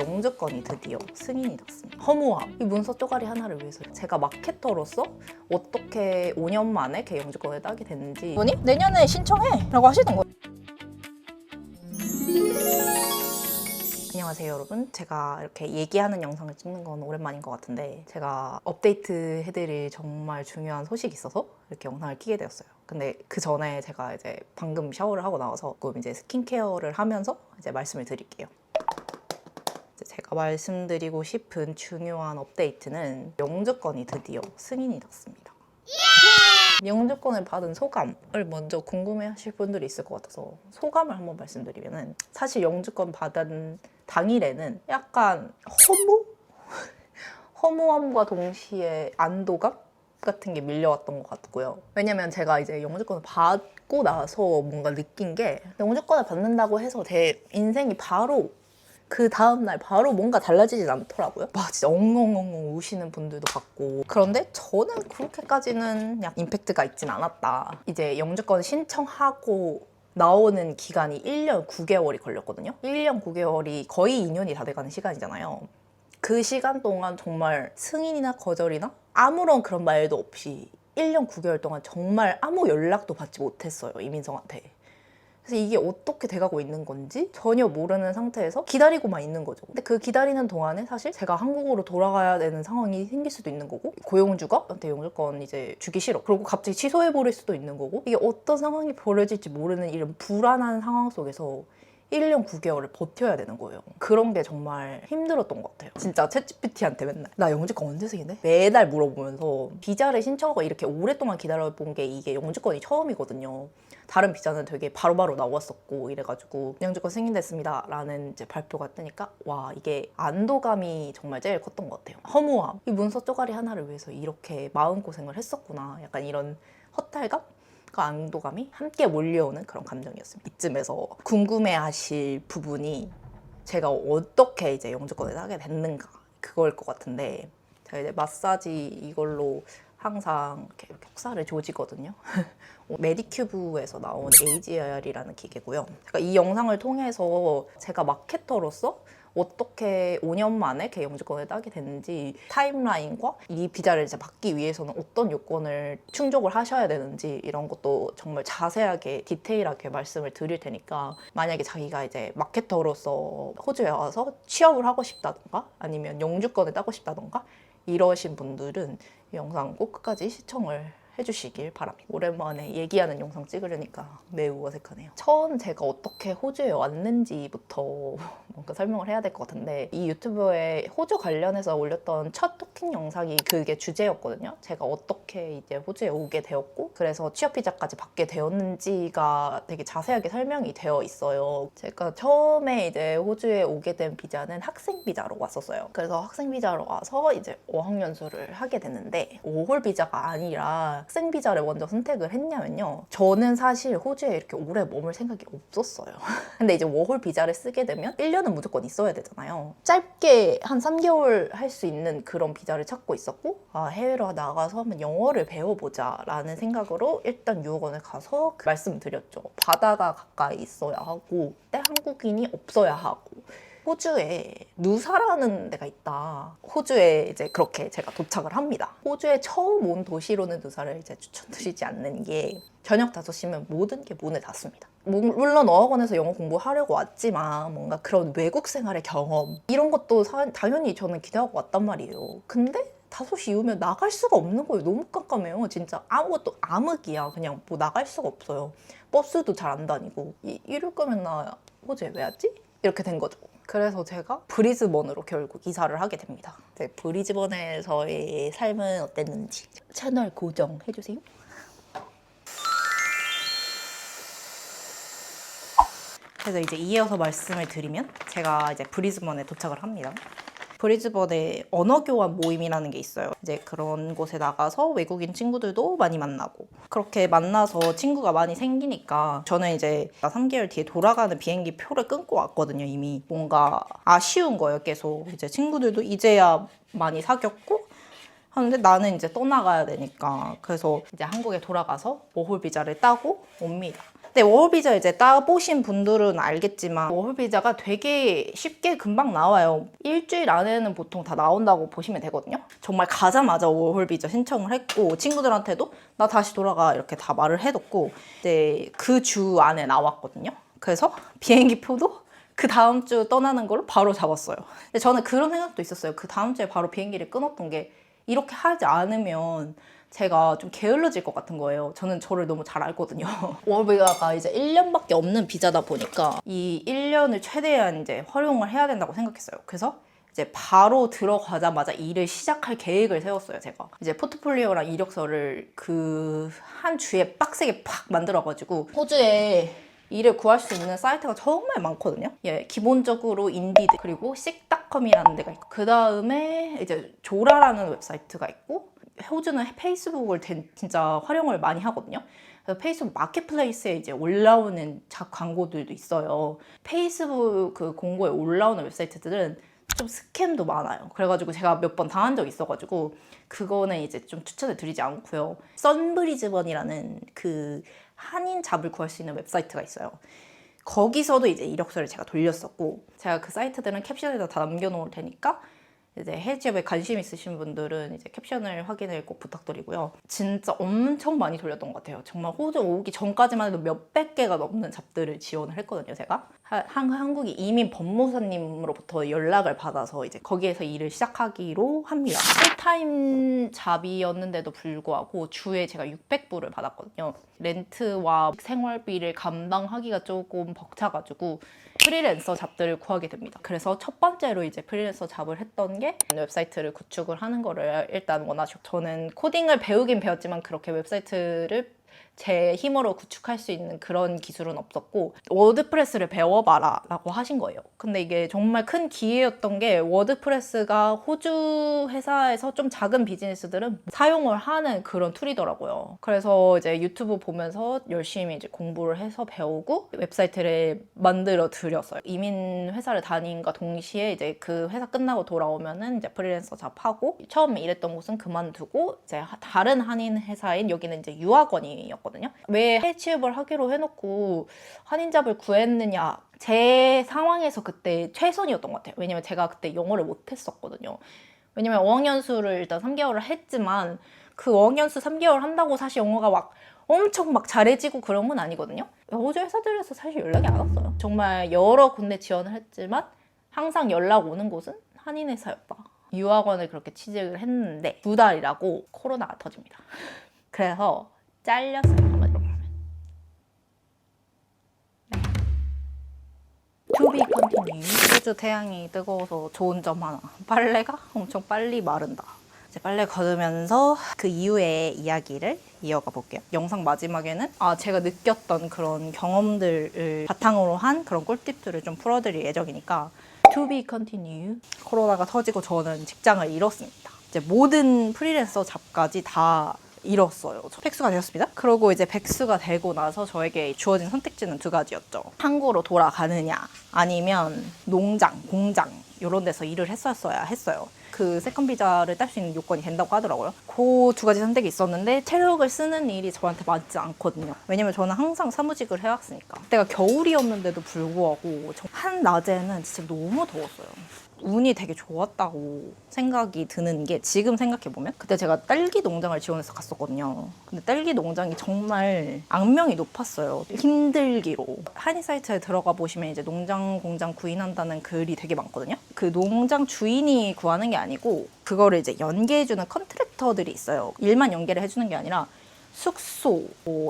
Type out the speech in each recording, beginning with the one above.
영주권이 드디어 승인이 났습니다. 허무함. 이 문서 쪼가리 하나를 위해서 제가 마케터로서 어떻게 5년 만에 개 영주권을 따게 됐는지 뭐니? 내년에 신청해! 라고 하시는 거예요. 안녕하세요 여러분. 제가 이렇게 얘기하는 영상을 찍는 건 오랜만인 것 같은데 제가 업데이트 해드릴 정말 중요한 소식이 있어서 이렇게 영상을 키게 되었어요. 근데 그 전에 제가 이제 방금 샤워를 하고 나와서 조금 이제 스킨케어를 하면서 이제 말씀을 드릴게요. 제가 말씀드리고 싶은 중요한 업데이트는 영주권이 드디어 승인이 났습니다. 영주권을 받은 소감을 먼저 궁금해하실 분들이 있을 것 같아서 소감을 한번 말씀드리면은, 사실 영주권 받은 당일에는 약간 허무함과 동시에 안도감 같은 게 밀려왔던 것 같고요. 왜냐면 제가 이제 영주권을 받고 나서 뭔가 느낀 게, 영주권을 받는다고 해서 제 인생이 바로 그 다음날 바로 뭔가 달라지진 않더라고요. 막 진짜 엉엉엉엉 우시는 분들도 봤고. 그런데 저는 그렇게까지는 약간 임팩트가 있진 않았다. 이제 영주권 신청하고 나오는 기간이 1년 9개월이 걸렸거든요. 1년 9개월이 거의 2년이 다 돼가는 시간이잖아요. 그 시간 동안 정말 승인이나 거절이나 아무런 그런 말도 없이 1년 9개월 동안 정말 아무 연락도 받지 못했어요, 이민성한테. 그래서 이게 어떻게 돼가고 있는 건지 전혀 모르는 상태에서 기다리고만 있는 거죠. 근데 그 기다리는 동안에 사실 제가 한국으로 돌아가야 되는 상황이 생길 수도 있는 거고, 고용주가 저한테 영주권 이제 주기 싫어, 그리고 갑자기 취소해버릴 수도 있는 거고, 이게 어떤 상황이 벌어질지 모르는 이런 불안한 상황 속에서 1년 9개월을 버텨야 되는 거예요. 그런 게 정말 힘들었던 것 같아요. 진짜 챗GPT한테 맨날 나 영주권 언제 생긴대? 매달 물어보면서, 비자를 신청하고 이렇게 오랫동안 기다려본 게 이게 영주권이 처음이거든요. 다른 비자는 되게 바로바로 나왔었고 이래가지고 영주권 승인됐습니다 라는 이제 발표가 뜨니까 와, 이게 안도감이 정말 제일 컸던 것 같아요. 허무함. 이 문서 쪼가리 하나를 위해서 이렇게 마음고생을 했었구나, 약간 이런 허탈감? 그 안도감이 함께 몰려오는 그런 감정이었습니다. 이쯤에서 궁금해하실 부분이 제가 어떻게 이제 영주권을 따게 됐는가, 그거일 것 같은데, 제가 이제 마사지 이걸로 항상 이렇게 턱살을 조지거든요. 메디큐브에서 나온 AGR이라는 기계고요. 제가 이 영상을 통해서 제가 마케터로서 어떻게 5년 만에 개 영주권을 따게 됐는지, 타임라인과 이 비자를 이제 받기 위해서는 어떤 요건을 충족을 하셔야 되는지, 이런 것도 정말 자세하게 디테일하게 말씀을 드릴 테니까, 만약에 자기가 이제 마케터로서 호주에 와서 취업을 하고 싶다던가 아니면 영주권을 따고 싶다던가 이러신 분들은 이 영상 꼭 끝까지 시청을 해주시길 바랍니다. 오랜만에 얘기하는 영상 찍으려니까 매우 어색하네요. 처음 제가 어떻게 호주에 왔는지부터 뭔가 설명을 해야 될 것 같은데, 이 유튜브에 호주 관련해서 올렸던 첫 토킹 영상이 그게 주제였거든요. 제가 어떻게 이제 호주에 오게 되었고, 그래서 취업 비자까지 받게 되었는지가 되게 자세하게 설명이 되어 있어요. 제가 처음에 이제 호주에 오게 된 비자는 학생 비자로 왔었어요. 그래서 학생 비자로 와서 이제 어학연수를 하게 됐는데, 5홀 비자가 아니라 학생 비자를 먼저 선택을 했냐면요, 저는 사실 호주에 이렇게 오래 머물 생각이 없었어요. 근데 이제 워홀 비자를 쓰게 되면 1년은 무조건 있어야 되잖아요. 짧게 한 3개월 할 수 있는 그런 비자를 찾고 있었고, 해외로 나가서 한번 영어를 배워보자 라는 생각으로 일단 유학원을 가서 말씀드렸죠. 바다가 가까이 있어야 하고 한국인이 없어야 하고, 호주에 누사라는 데가 있다. 호주에 이제 그렇게 제가 도착을 합니다. 호주에 처음 온 도시로는 누사를 이제 추천드리지 않는 게, 저녁 5시면 모든 게 문을 닫습니다. 물론 어학원에서 영어 공부하려고 왔지만 뭔가 그런 외국 생활의 경험 이런 것도 당연히 저는 기대하고 왔단 말이에요. 근데 5시 이후면 나갈 수가 없는 거예요. 너무 깜깜해요. 진짜 아무것도 암흑이야. 그냥 뭐 나갈 수가 없어요. 버스도 잘 안 다니고. 이럴 거면 나 호주에 왜 왔지? 이렇게 된 거죠. 그래서 제가 브리즈번으로 결국 이사를 하게 됩니다. 브리즈번에서의 삶은 어땠는지 채널 고정해주세요. 그래서 이제 이어서 말씀을 드리면, 제가 이제 브리즈번에 도착을 합니다. 브리즈번에 언어교환 모임이라는 게 있어요. 이제 그런 곳에 나가서 외국인 친구들도 많이 만나고, 그렇게 만나서 친구가 많이 생기니까 저는 이제 3개월 뒤에 돌아가는 비행기 표를 끊고 왔거든요. 이미 뭔가 아쉬운 거예요. 계속 이제 친구들도 이제야 많이 사귀었고 하는데 나는 이제 떠나가야 되니까. 그래서 이제 한국에 돌아가서 워홀 비자를 따고 옵니다. 근데 워홀비자 이제 따보신 분들은 알겠지만 워홀비자가 되게 쉽게 금방 나와요. 일주일 안에는 보통 다 나온다고 보시면 되거든요. 정말 가자마자 워홀비자 신청을 했고 친구들한테도 나 다시 돌아가 이렇게 다 말을 해뒀고 이제 그 주 안에 나왔거든요. 그래서 비행기 표도 그 다음 주 떠나는 걸로 바로 잡았어요. 근데 저는 그런 생각도 있었어요. 그 다음 주에 바로 비행기를 끊었던 게 이렇게 하지 않으면 제가 좀 게을러질 것 같은 거예요. 저는 저를 너무 잘 알거든요. 워홀비자가 이제 1년밖에 없는 비자다 보니까 이 1년을 최대한 이제 활용을 해야 된다고 생각했어요. 그래서 이제 바로 들어가자마자 일을 시작할 계획을 세웠어요, 제가. 이제 포트폴리오랑 이력서를 그 한 주에 빡세게 팍 만들어가지고 호주에 일을 구할 수 있는 사이트가 정말 많거든요. 예, 기본적으로 인디드 그리고 식닷컴이라는 데가 있고 그 다음에 이제 조라라는 웹사이트가 있고 호주는 페이스북을 진짜 활용을 많이 하거든요. 그래서 페이스북 마켓플레이스에 이제 올라오는 광고들도 있어요. 페이스북 그 공고에 올라오는 웹사이트들은 좀 스캠도 많아요. 그래가지고 제가 몇 번 당한 적이 있어가지고 그거는 이제 좀 추천을 드리지 않고요. 썬브리즈번이라는 그 한인 잡을 구할 수 있는 웹사이트가 있어요. 거기서도 이제 이력서를 제가 돌렸었고 제가 그 사이트들은 캡션에다 다 남겨놓을 테니까 이제 해외 취업에 관심 있으신 분들은 이제 캡션을 확인을 꼭 부탁드리고요. 진짜 엄청 많이 돌렸던 것 같아요. 정말 호주 오기 전까지만 해도 몇백 개가 넘는 잡들을 지원을 했거든요, 제가. 한국이 이민 법무사님으로부터 연락을 받아서 이제 거기에서 일을 시작하기로 합니다. 풀타임 잡이었는데도 불구하고 주에 제가 600불을 받았거든요. 렌트와 생활비를 감당하기가 조금 벅차가지고 프리랜서 잡들을 구하게 됩니다. 그래서 첫 번째로 이제 프리랜서 잡을 했던 게 웹사이트를 구축을 하는 거를 일단 원하셨고 저는 코딩을 배우긴 배웠지만 그렇게 웹사이트를 제 힘으로 구축할 수 있는 그런 기술은 없었고 워드프레스를 배워봐라 라고 하신 거예요. 근데 이게 정말 큰 기회였던 게 워드프레스가 호주 회사에서 좀 작은 비즈니스들은 사용을 하는 그런 툴이더라고요. 그래서 이제 유튜브 보면서 열심히 이제 공부를 해서 배우고 웹사이트를 만들어 드렸어요. 이민 회사를 다닌과 동시에 이제 그 회사 끝나고 돌아오면은 이제 프리랜서 잡하고 처음에 일했던 곳은 그만두고 이제 다른 한인 회사인 여기는 이제 유학원이었거든요. 왜 해외 취업을 하기로 해놓고 한인잡을 구했느냐 제 상황에서 그때 최선이었던 것 같아요. 왜냐면 제가 그때 영어를 못했었거든요. 왜냐면 어학연수를 일단 3개월을 했지만 그 어학연수 3개월 한다고 사실 영어가 막 엄청 막 잘해지고 그런 건 아니거든요. 호주 회사들에서 사실 연락이 안 왔어요. 정말 여러 군데 지원을 했지만 항상 연락 오는 곳은 한인 회사였다. 유학원을 그렇게 취직을 했는데 2달이라고 코로나가 터집니다. 그래서 잘렸어요. 한마디로 말하면. To be continued. 호주 태양이 뜨거워서 좋은 점 하나. 빨래가 엄청 빨리 마른다. 이제 빨래 거두면서 그 이후의 이야기를 이어가 볼게요. 영상 마지막에는 제가 느꼈던 그런 경험들을 바탕으로 한 그런 꿀팁들을 좀 풀어드릴 예정이니까 To be continued. 코로나가 터지고 저는 직장을 잃었습니다. 이제 모든 프리랜서 잡까지 다 잃었어요. 백수가 되었습니다. 그리고 이제 백수가 되고 나서 저에게 주어진 선택지는 2가지였죠. 한국으로 돌아가느냐 아니면 농장, 공장 이런 데서 일을 했었어야 했어요. 그 세컨 비자를 딸 수 있는 요건이 된다고 하더라고요. 그 2가지 선택이 있었는데 체력을 쓰는 일이 저한테 맞지 않거든요. 왜냐면 저는 항상 사무직을 해왔으니까. 그때가 겨울이었는데도 불구하고 한낮에는 진짜 너무 더웠어요. 운이 되게 좋았다고 생각이 드는 게 지금 생각해보면 그때 제가 딸기 농장을 지원해서 갔었거든요. 근데 딸기 농장이 정말 악명이 높았어요. 힘들기로. 한인 사이트에 들어가 보시면 이제 농장 공장 구인한다는 글이 되게 많거든요. 그 농장 주인이 구하는 게 아니고 그거를 이제 연계해주는 컨트랙터들이 있어요. 일만 연계를 해주는 게 아니라 숙소,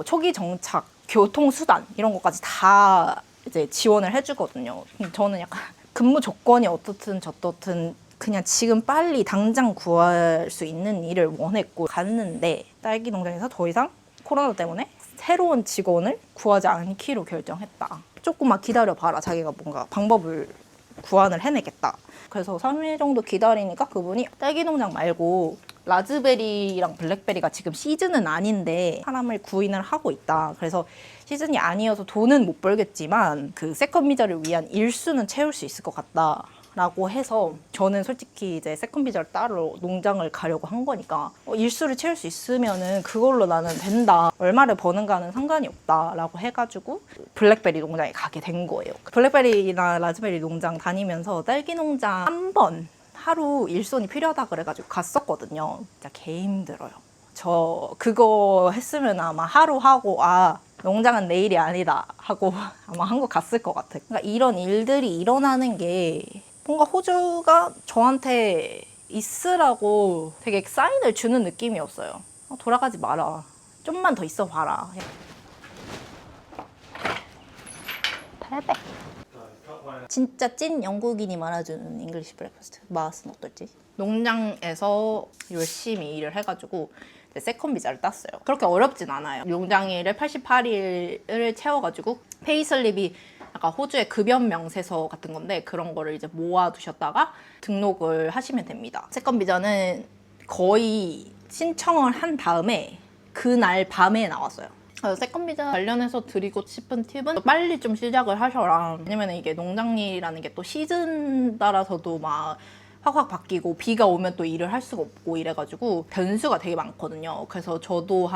초기 정착, 교통수단 이런 것까지 다 이제 지원을 해주거든요. 저는 약간 근무 조건이 어떻든 저떻든 그냥 지금 빨리 당장 구할 수 있는 일을 원했고 갔는데 딸기 농장에서 더 이상 코로나 때문에 새로운 직원을 구하지 않기로 결정했다. 조금만 기다려봐라. 자기가 뭔가 방법을 구안을 해내겠다. 그래서 3일 정도 기다리니까 그분이 딸기 농장 말고 라즈베리랑 블랙베리가 지금 시즌은 아닌데 사람을 구인을 하고 있다. 그래서 시즌이 아니어서 돈은 못 벌겠지만 그 세컨 비자를 위한 일수는 채울 수 있을 것 같다. 라고 해서 저는 솔직히 이제 세컨 비자를 따로 농장을 가려고 한 거니까 일수를 채울 수 있으면은 그걸로 나는 된다. 얼마를 버는가는 상관이 없다 라고 해가지고 블랙베리 농장에 가게 된 거예요. 블랙베리나 라즈베리 농장 다니면서 딸기 농장 한 번 하루 일손이 필요하다 그래가지고 갔었거든요. 진짜 개 힘들어요. 저 그거 했으면 아마 하루 하고 농장은 내일이 아니다 하고 아마 한국 갔을 것 같아요. 그러니까 이런 일들이 일어나는 게 뭔가 호주가 저한테 있으라고 되게 사인을 주는 느낌이었어요. 돌아가지 마라. 좀만 더 있어 봐라. 800. 진짜 찐 영국인이 말아주는 잉글리시 브렉퍼스트 맛은 어떨지. 농장에서 열심히 일을 해가지고 세컨 비자를 땄어요. 그렇게 어렵진 않아요. 농장 일을 88일을 채워가지고 페이슬립이 약간 호주의 급여 명세서 같은 건데 그런 거를 이제 모아두셨다가 등록을 하시면 됩니다. 세컨 비자는 거의 신청을 한 다음에 그날 밤에 나왔어요. 세컨 비자 관련해서 드리고 싶은 팁은 빨리 좀 시작을 하셔라. 왜냐면 이게 농장 일이라는 게 또 시즌 따라서도 막 확확 바뀌고 비가 오면 또 일을 할 수가 없고 이래가지고 변수가 되게 많거든요. 그래서 저도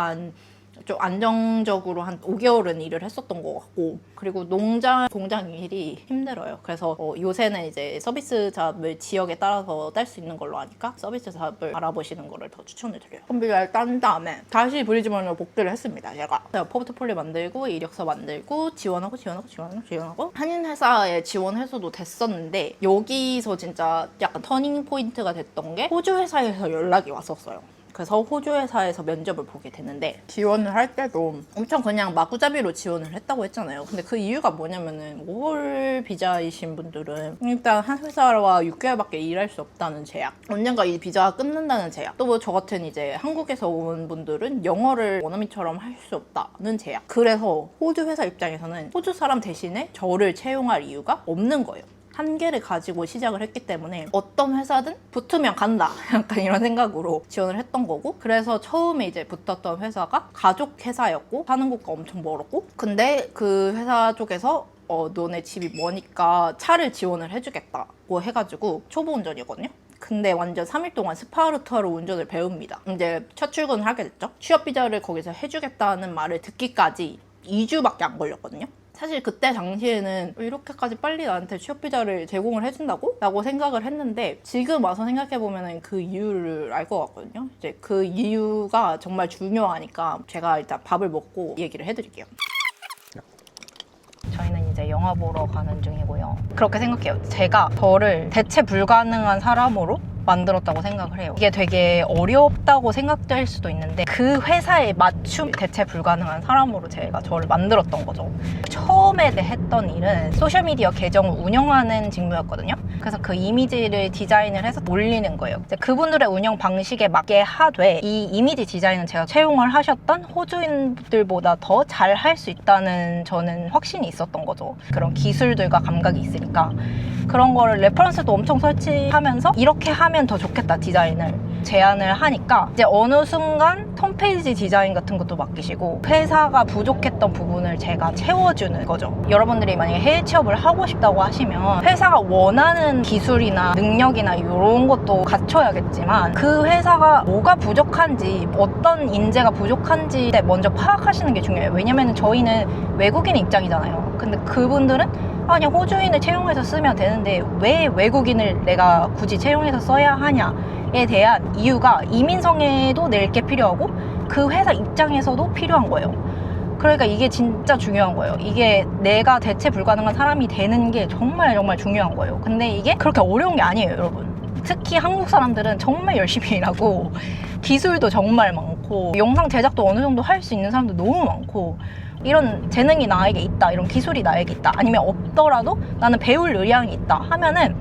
좀 안정적으로 한 5개월은 일을 했었던 것 같고, 그리고 공장 일이 힘들어요. 그래서 요새는 이제 서비스 잡을 지역에 따라서 딸 수 있는 걸로 하니까 서비스 잡을 알아보시는 거를 더 추천을 드려요. 컴퓨터를 딴 다음에 다시 브리즈번으로 복귀를 했습니다. 제가 포트폴리오 만들고 이력서 만들고 지원하고 한인 회사에 지원해서도 됐었는데 여기서 진짜 약간 터닝 포인트가 됐던 게 호주 회사에서 연락이 왔었어요. 그래서 호주 회사에서 면접을 보게 됐는데 지원을 할 때도 엄청 그냥 마구잡이로 지원을 했다고 했잖아요. 근데 그 이유가 뭐냐면은 5월 비자이신 분들은 일단 한 회사와 6개월밖에 일할 수 없다는 제약, 언젠가 이 비자가 끝난다는 제약, 또 뭐 저 같은 이제 한국에서 온 분들은 영어를 원어민처럼 할 수 없다는 제약. 그래서 호주 회사 입장에서는 호주 사람 대신에 저를 채용할 이유가 없는 거예요. 한계를 가지고 시작을 했기 때문에 어떤 회사든 붙으면 간다 약간 이런 생각으로 지원을 했던 거고, 그래서 처음에 이제 붙었던 회사가 가족 회사였고 사는 곳과 엄청 멀었고, 근데 그 회사 쪽에서 너네 집이 머니까 차를 지원을 해주겠다고 해가지고 초보 운전이었거든요. 근데 완전 3일 동안 스파르타로 운전을 배웁니다. 이제 첫 출근을 하게 됐죠. 취업 비자를 거기서 해주겠다는 말을 듣기까지 2주밖에 안 걸렸거든요. 사실 그때 당시에는 이렇게까지 빨리 나한테 취업 비자를 제공을 해준다고? 라고 생각을 했는데 지금 와서 생각해보면 그 이유를 알 것 같거든요. 이제 그 이유가 정말 중요하니까 제가 일단 밥을 먹고 얘기를 해드릴게요. 저희는 이제 영화 보러 가는 중이고요. 그렇게 생각해요. 제가 저를 대체 불가능한 사람으로 만들었다고 생각을 해요. 이게 되게 어렵다고 생각될 수도 있는데 그 회사에 맞춤 대체 불가능한 사람으로 제가 저를 만들었던 거죠. 처음에 했던 일은 소셜미디어 계정을 운영하는 직무였거든요. 그래서 그 이미지를 디자인을 해서 올리는 거예요. 이제 그분들의 운영 방식에 맞게 하되 이 이미지 디자인은 제가 채용을 하셨던 호주인들보다 더 잘 할 수 있다는 저는 확신이 있었던 거죠. 그런 기술들과 감각이 있으니까. 그런 거를 레퍼런스도 엄청 설치하면서 이렇게 하면 더 좋겠다 디자인을 제안을 하니까 이제 어느 순간 홈페이지 디자인 같은 것도 맡기시고 회사가 부족했던 부분을 제가 채워주는 거죠. 여러분들이 만약에 해외 취업을 하고 싶다고 하시면 회사가 원하는 기술이나 능력이나 이런 것도 갖춰야겠지만 그 회사가 뭐가 부족한지 어떤 인재가 부족한지 먼저 파악하시는 게 중요해요. 왜냐면 저희는 외국인 입장이잖아요. 근데 그분들은 아니 호주인을 채용해서 쓰면 되는데 왜 외국인을 내가 굳이 채용해서 써야 하냐에 대한 이유가 이민성에도 낼 게 필요하고 그 회사 입장에서도 필요한 거예요. 그러니까 이게 진짜 중요한 거예요. 이게 내가 대체 불가능한 사람이 되는 게 정말 중요한 거예요. 근데 이게 그렇게 어려운 게 아니에요, 여러분. 특히 한국 사람들은 정말 열심히 일하고 기술도 정말 많고 영상 제작도 어느 정도 할 수 있는 사람도 너무 많고 이런 재능이 나에게 있다, 이런 기술이 나에게 있다, 아니면 없더라도 나는 배울 의향이 있다 하면은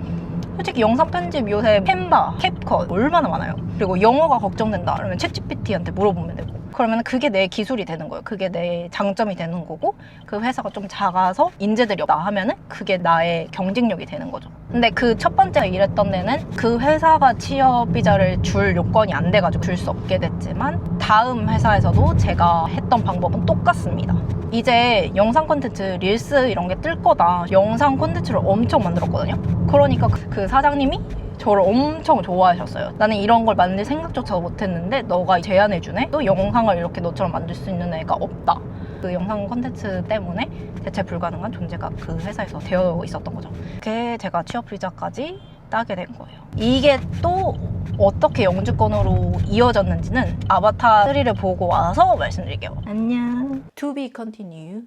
솔직히 영상 편집 요새 캔바, 캡컷 얼마나 많아요. 그리고 영어가 걱정된다 그러면 챗GPT한테 물어보면 되고 그러면 그게 내 기술이 되는 거예요. 그게 내 장점이 되는 거고 그 회사가 좀 작아서 인재들이 없다 하면은 그게 나의 경쟁력이 되는 거죠. 근데 그 첫 번째 일했던 데는 그 회사가 취업 비자를 줄 요건이 안 돼가지고 줄 수 없게 됐지만 다음 회사에서도 제가 했던 방법은 똑같습니다. 이제 영상 콘텐츠, 릴스 이런 게 뜰 거다. 영상 콘텐츠를 엄청 만들었거든요. 그러니까 그 사장님이 저를 엄청 좋아하셨어요. 나는 이런 걸 만들 생각조차 못했는데 너가 제안해주네? 또 영상을 이렇게 너처럼 만들 수 있는 애가 없다. 그 영상 콘텐츠 때문에 대체 불가능한 존재가 그 회사에서 되어 있었던 거죠. 그게 제가 취업 비자까지 따게 된 거예요. 이게 또 어떻게 영주권으로 이어졌는지는 아바타 3를 보고 와서 말씀드릴게요. 안녕. To be continued.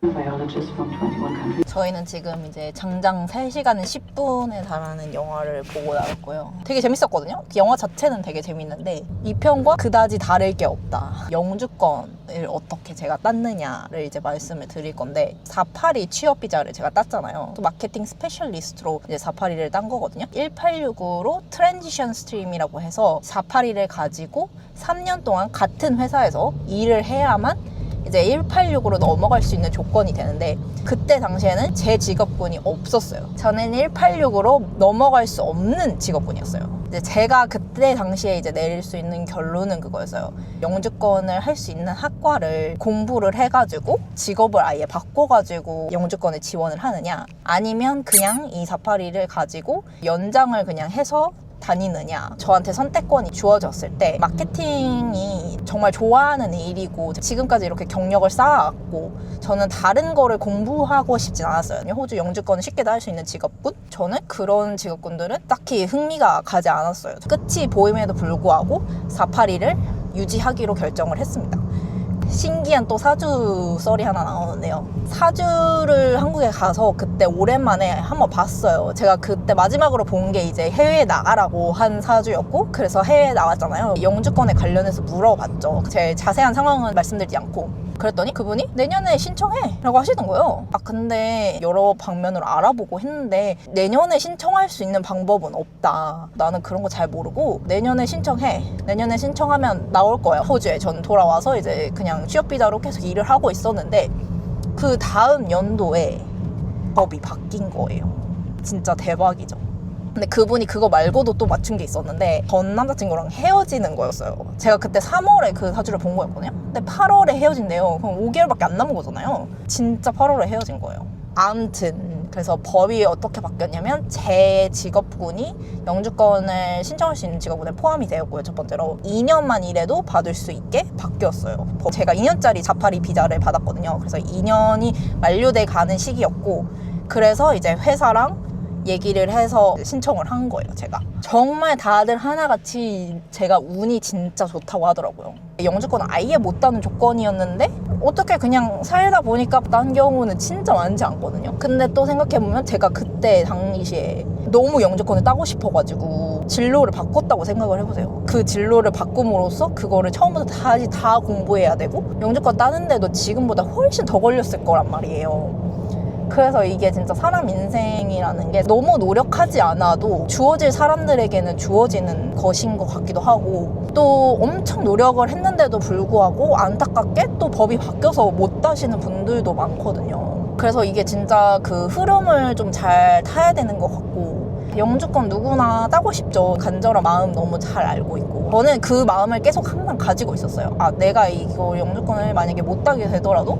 저희는 지금 이제 장장 3시간 10분에 달하는 영화를 보고 나왔고요. 되게 재밌었거든요. 그 영화 자체는 되게 재밌는데 이 편과 그다지 다를 게 없다. 영주권을 어떻게 제가 땄느냐를 이제 말씀을 드릴 건데 482 취업 비자를 제가 땄잖아요. 또 마케팅 스페셜리스트로 이제 482를 딴 거거든요. 1865로 트랜지션 스트림이라고 해서 482를 가지고 3년 동안 같은 회사에서 일을 해야만 이제 186으로 넘어갈 수 있는 조건이 되는데 그때 당시에는 제 직업군이 없었어요. 저는 186으로 넘어갈 수 없는 직업군이었어요. 이제 제가 그때 당시에 이제 내릴 수 있는 결론은 그거였어요. 영주권을 할 수 있는 학과를 공부를 해가지고 직업을 아예 바꿔가지고 영주권에 지원을 하느냐 아니면 그냥 이 482를 가지고 연장을 그냥 해서 다니느냐. 저한테 선택권이 주어졌을 때 마케팅이 정말 좋아하는 일이고 지금까지 이렇게 경력을 쌓아왔고 저는 다른 거를 공부하고 싶진 않았어요. 호주 영주권을 쉽게 따을 수 있는 직업군? 저는 그런 직업군들은 딱히 흥미가 가지 않았어요. 끝이 보임에도 불구하고 482를 유지하기로 결정을 했습니다. 신기한 또 사주 썰이 하나 나오는데요. 사주를 한국에 가서 그때 오랜만에 한번 봤어요. 제가 그때 마지막으로 본 게 이제 해외에 나가라고 한 사주였고 그래서 해외에 나왔잖아요. 영주권에 관련해서 물어봤죠. 제 자세한 상황은 말씀드리지 않고 그랬더니 그분이 내년에 신청해 라고 하시는 거예요. 아 근데 여러 방면으로 알아보고 했는데 내년에 신청할 수 있는 방법은 없다. 나는 그런 거 잘 모르고 내년에 신청해. 내년에 신청하면 나올 거야. 호주에 전 돌아와서 이제 그냥 취업비자로 계속 일을 하고 있었는데 그 다음 연도에 법이 바뀐 거예요. 진짜 대박이죠. 근데 그분이 그거 말고도 또 맞춘 게 있었는데 전 남자친구랑 헤어지는 거였어요. 제가 그때 3월에 그 사주를 본 거였거든요. 근데 8월에 헤어진대요. 그럼 5개월밖에 안 남은 거잖아요. 진짜 8월에 헤어진 거예요. 아무튼 그래서 법이 어떻게 바뀌었냐면 제 직업군이 영주권을 신청할 수 있는 직업군에 포함이 되었고요. 첫 번째로 2년만 일해도 받을 수 있게 바뀌었어요. 제가 2년짜리 482 비자를 받았거든요. 그래서 2년이 만료돼 가는 시기였고 그래서 이제 회사랑 얘기를 해서 신청을 한 거예요. 제가 정말 다들 하나같이 제가 운이 진짜 좋다고 하더라고요. 영주권은 아예 못 따는 조건이었는데 어떻게 그냥 살다 보니까 딴 경우는 진짜 많지 않거든요. 근데 또 생각해보면 제가 그때 당시에 너무 영주권을 따고 싶어가지고 진로를 바꿨다고 생각을 해보세요. 그 진로를 바꿈으로써 그거를 처음부터 다시 다 공부해야 되고 영주권 따는데도 지금보다 훨씬 더 걸렸을 거란 말이에요. 그래서 이게 진짜 사람 인생이라는 게 너무 노력하지 않아도 주어질 사람들에게는 주어지는 것인 것 같기도 하고 또 엄청 노력을 했는데도 불구하고 안타깝게 또 법이 바뀌어서 못 따시는 분들도 많거든요. 그래서 이게 진짜 그 흐름을 좀 잘 타야 되는 것 같고 영주권 누구나 따고 싶죠. 간절한 마음 너무 잘 알고 있고 저는 그 마음을 계속 항상 가지고 있었어요. 아 내가 이거 영주권을 만약에 못 따게 되더라도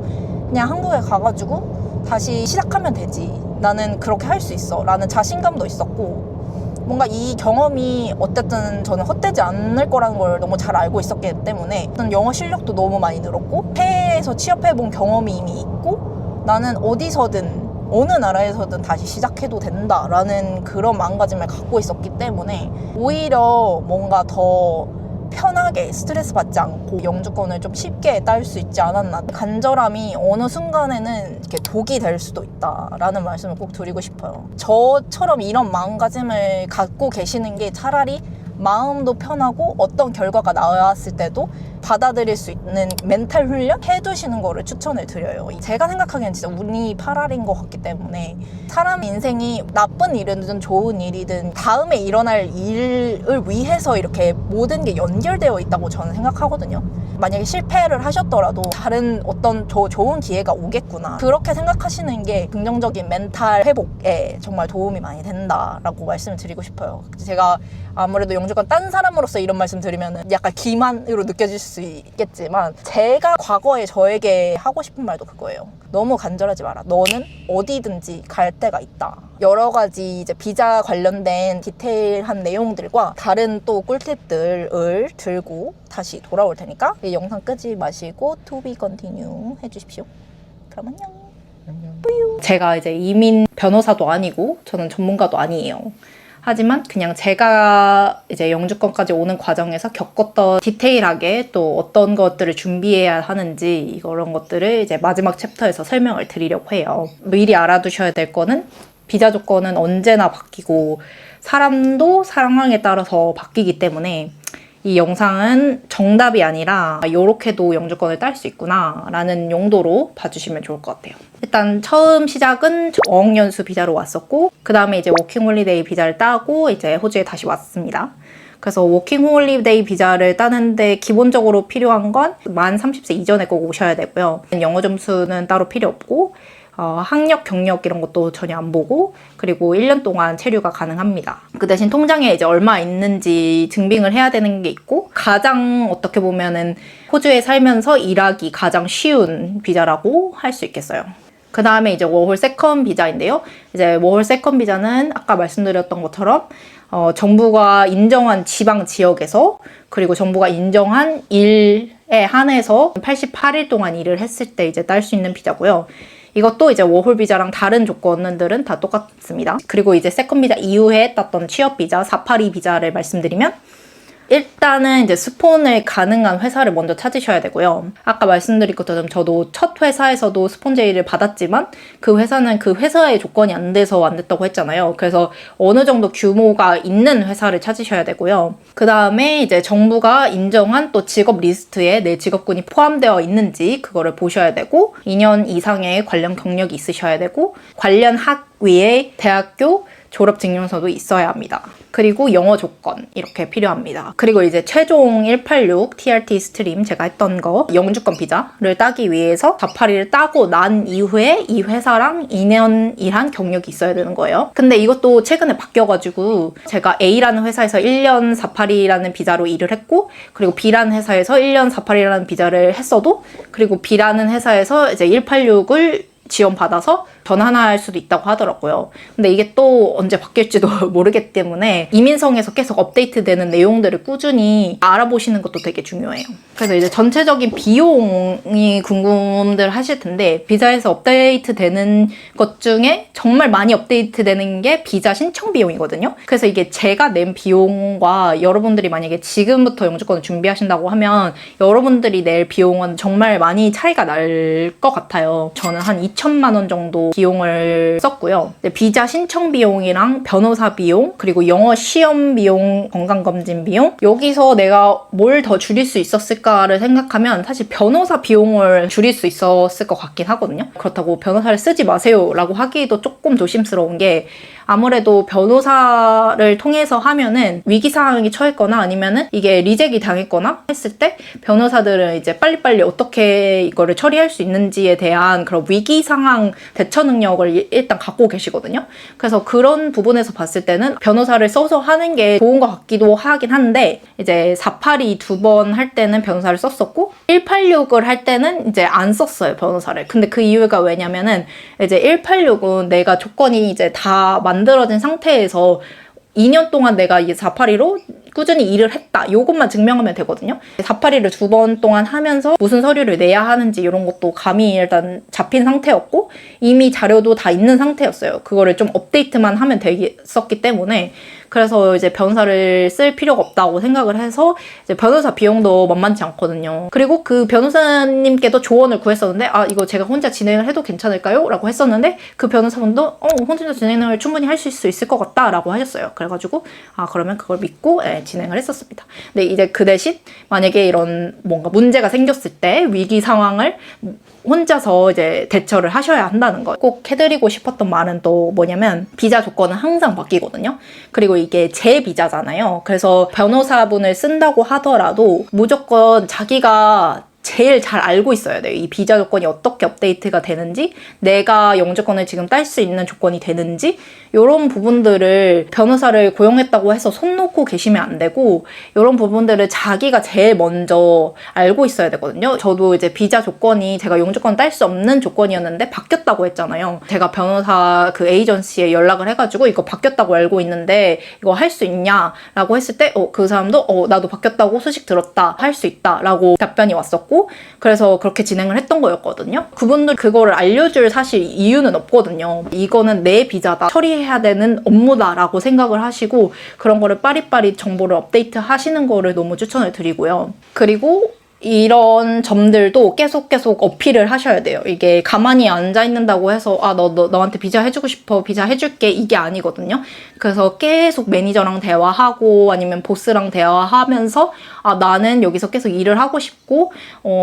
그냥 한국에 가가지고 다시 시작하면 되지. 나는 그렇게 할 수 있어. 라는 자신감도 있었고 뭔가 이 경험이 어쨌든 저는 헛되지 않을 거라는 걸 너무 잘 알고 있었기 때문에 영어 실력도 너무 많이 늘었고 해외에서 취업해본 경험이 이미 있고 나는 어디서든 어느 나라에서든 다시 시작해도 된다라는 그런 마음가짐을 갖고 있었기 때문에 오히려 뭔가 더 편하게 스트레스 받지 않고 영주권을 좀 쉽게 딸 수 있지 않았나. 간절함이 어느 순간에는 이렇게 독이 될 수도 있다라는 말씀을 꼭 드리고 싶어요. 저처럼 이런 마음가짐을 갖고 계시는 게 차라리 마음도 편하고 어떤 결과가 나왔을 때도 받아들일 수 있는 멘탈 훈련 해두시는 거를 추천을 드려요. 제가 생각하기엔 진짜 운이 8할인 것 같기 때문에 사람 인생이 나쁜 일이든 좋은 일이든 다음에 일어날 일을 위해서 이렇게 모든 게 연결되어 있다고 저는 생각하거든요. 만약에 실패를 하셨더라도 다른 어떤 좋은 기회가 오겠구나, 그렇게 생각하시는 게 긍정적인 멘탈 회복에 정말 도움이 많이 된다라고 말씀을 드리고 싶어요. 제가 아무래도 영주권 딴 사람으로서 이런 말씀 드리면 약간 기만으로 느껴질 수 있겠지만 제가 과거에 저에게 하고 싶은 말도 그거예요. 너무 간절하지 마라. 너는 어디든지 갈 데가 있다. 여러 가지 이제 비자 관련된 디테일한 내용들과 다른 또 꿀팁들을 들고 다시 돌아올 테니까 이 영상 끄지 마시고 to be continue 해주십시오. 그럼 안녕. 제가 이제 이민 변호사도 아니고 저는 전문가도 아니에요. 하지만 그냥 제가 이제 영주권까지 오는 과정에서 겪었던 디테일하게 또 어떤 것들을 준비해야 하는지 이런 것들을 이제 마지막 챕터에서 설명을 드리려고 해요. 미리 알아두셔야 될 거는 비자 조건은 언제나 바뀌고 사람도 상황에 따라서 바뀌기 때문에 이 영상은 정답이 아니라 이렇게도 영주권을 딸 수 있구나 라는 용도로 봐주시면 좋을 것 같아요. 일단 처음 시작은 어학연수 비자로 왔었고 그 다음에 이제 워킹홀리데이 비자를 따고 이제 호주에 다시 왔습니다. 그래서 워킹홀리데이 비자를 따는데 기본적으로 필요한 건 만 30세 이전에 꼭 오셔야 되고요. 영어 점수는 따로 필요 없고 학력, 경력 이런 것도 전혀 안 보고 그리고 1년 동안 체류가 가능합니다. 그 대신 통장에 이제 얼마 있는지 증빙을 해야 되는 게 있고 가장 어떻게 보면은 호주에 살면서 일하기 가장 쉬운 비자라고 할 수 있겠어요. 그 다음에 이제 워홀 세컨 비자인데요. 이제 워홀 세컨 비자는 아까 말씀드렸던 것처럼 정부가 인정한 지방 지역에서 그리고 정부가 인정한 일에 한해서 88일 동안 일을 했을 때 이제 딸 수 있는 비자고요. 이것도 이제 워홀 비자랑 다른 조건들은 다 똑같습니다. 그리고 이제 세컨 비자 이후에 땄던 취업 비자, 482 비자를 말씀드리면 일단은 이제 스폰을 가능한 회사를 먼저 찾으셔야 되고요. 아까 말씀드린 것처럼 저도 첫 회사에서도 스폰 제의를 받았지만 그 회사는 그 회사의 조건이 안 돼서 안 됐다고 했잖아요. 그래서 어느 정도 규모가 있는 회사를 찾으셔야 되고요. 그 다음에 이제 정부가 인정한 또 직업 리스트에 내 직업군이 포함되어 있는지 그거를 보셔야 되고 2년 이상의 관련 경력이 있으셔야 되고 관련 학위의 대학교 졸업증명서도 있어야 합니다. 그리고 영어 조건 이렇게 필요합니다. 그리고 이제 최종 186 TRT 스트림 제가 했던 거 영주권 비자를 따기 위해서 482를 따고 난 이후에 이 회사랑 2년 일한 경력이 있어야 되는 거예요. 근데 이것도 최근에 바뀌어가지고 제가 A라는 회사에서 1년 482라는 비자로 일을 했고 그리고 B라는 회사에서 1년 482라는 비자를 했어도 그리고 B라는 회사에서 이제 186을 지원받아서 전환할 수도 있다고 하더라고요. 근데 이게 또 언제 바뀔지도 모르기 때문에 이민성에서 계속 업데이트되는 내용들을 꾸준히 알아보시는 것도 되게 중요해요. 그래서 이제 전체적인 비용이 궁금들 하실 텐데 비자에서 업데이트되는 것 중에 정말 많이 업데이트되는 게 비자 신청 비용이거든요. 그래서 이게 제가 낸 비용과 여러분들이 만약에 지금부터 영주권을 준비하신다고 하면 여러분들이 낼 비용은 정말 많이 차이가 날 것 같아요. 저는 한 2천만 원 정도 비용을 썼고요. 비자 신청 비용이랑 변호사 비용, 그리고 영어 시험 비용, 건강검진 비용 여기서 내가 뭘 더 줄일 수 있었을까를 생각하면 사실 변호사 비용을 줄일 수 있었을 것 같긴 하거든요. 그렇다고 변호사를 쓰지 마세요 라고 하기도 조금 조심스러운 게 아무래도 변호사를 통해서 하면은 위기 상황에 처했거나 아니면은 이게 리젝이 당했거나 했을 때 변호사들은 이제 빨리빨리 어떻게 이거를 처리할 수 있는지에 대한 그런 위기 상황 대처 능력을 일단 갖고 계시거든요. 그래서 그런 부분에서 봤을 때는 변호사를 써서 하는 게 좋은 것 같기도 하긴 한데 이제 482 두 번 할 때는 변호사를 썼었고 186을 할 때는 이제 안 썼어요, 변호사를. 근데 그 이유가 왜냐면은 이제 186은 내가 조건이 이제 다 만들어진 상태에서 2년 동안 내가 이 482로 꾸준히 일을 했다. 요것만 증명하면 되거든요. 482를 두 번 동안 하면서 무슨 서류를 내야 하는지 이런 것도 감이 일단 잡힌 상태였고 이미 자료도 다 있는 상태였어요. 그거를 좀 업데이트만 하면 되겠었기 때문에 그래서 이제 변호사를 쓸 필요가 없다고 생각을 해서 이제 변호사 비용도 만만치 않거든요. 그리고 그 변호사님께도 조언을 구했었는데 이거 제가 혼자 진행을 해도 괜찮을까요? 라고 했었는데 그 변호사분도 혼자 진행을 충분히 하실 수 있을 것 같다 라고 하셨어요. 그래가지고 그러면 그걸 믿고 진행을 했었습니다. 근데 이제 그 대신 만약에 이런 뭔가 문제가 생겼을 때 위기 상황을 혼자서 이제 대처를 하셔야 한다는 거. 꼭 해드리고 싶었던 말은 또 뭐냐면 비자 조건은 항상 바뀌거든요. 그리고 이게 제 비자잖아요. 그래서 변호사분을 쓴다고 하더라도 무조건 자기가 제일 잘 알고 있어야 돼요. 이 비자 조건이 어떻게 업데이트가 되는지, 내가 영주권을 지금 딸 수 있는 조건이 되는지, 이런 부분들을 변호사를 고용했다고 해서 손 놓고 계시면 안 되고, 이런 부분들을 자기가 제일 먼저 알고 있어야 되거든요. 저도 이제 비자 조건이 제가 영주권 딸 수 없는 조건이었는데 바뀌었다고 했잖아요. 제가 변호사 그 에이전시에 연락을 해가지고 이거 바뀌었다고 알고 있는데 이거 할 수 있냐라고 했을 때 그 사람도 나도 바뀌었다고 소식 들었다, 할 수 있다 라고 답변이 왔었고, 그래서 그렇게 진행을 했던 거였거든요. 그분들 그거를 알려줄 사실 이유는 없거든요. 이거는 내 비자다, 처리해야 되는 업무다라고 생각을 하시고 그런 거를 빠릿빠릿 정보를 업데이트 하시는 거를 너무 추천을 드리고요. 그리고 이런 점들도 계속 어필을 하셔야 돼요. 이게 가만히 앉아 있는다고 해서 너한테 비자 해주고 싶어, 비자 해줄게, 이게 아니거든요. 그래서 계속 매니저랑 대화하고 아니면 보스랑 대화하면서 나는 여기서 계속 일을 하고 싶고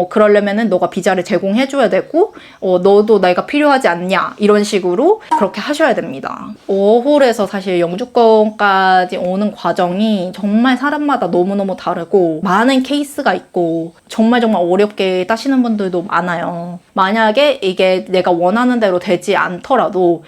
그러려면은 너가 비자를 제공해줘야 되고 너도 내가 필요하지 않냐, 이런 식으로 그렇게 하셔야 됩니다. 워홀에서 사실 영주권까지 오는 과정이 정말 사람마다 너무너무 다르고 많은 케이스가 있고 정말 어렵게 따시는 분들도 많아요. 만약에 이게 내가 원하는 대로 되지 않더라도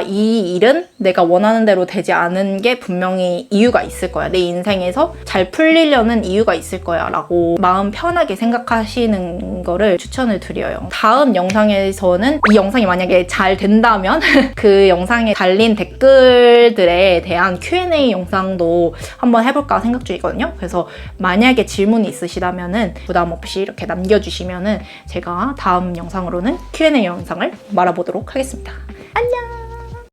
이 일은 내가 원하는 대로 되지 않은 게 분명히 이유가 있을 거야. 내 인생에서 잘 풀리려는 이유가 있을 거야 라고 마음 편하게 생각하시는 거를 추천을 드려요. 다음 영상에서는 이 영상이 만약에 잘 된다면 그 영상에 달린 댓글들에 대한 Q&A 영상도 한번 해볼까 생각 중이거든요. 그래서 만약에 질문이 있으시다면은 부담 없이 이렇게 남겨주시면은 제가 다음 영상으로는 Q&A 영상을 말아보도록 하겠습니다.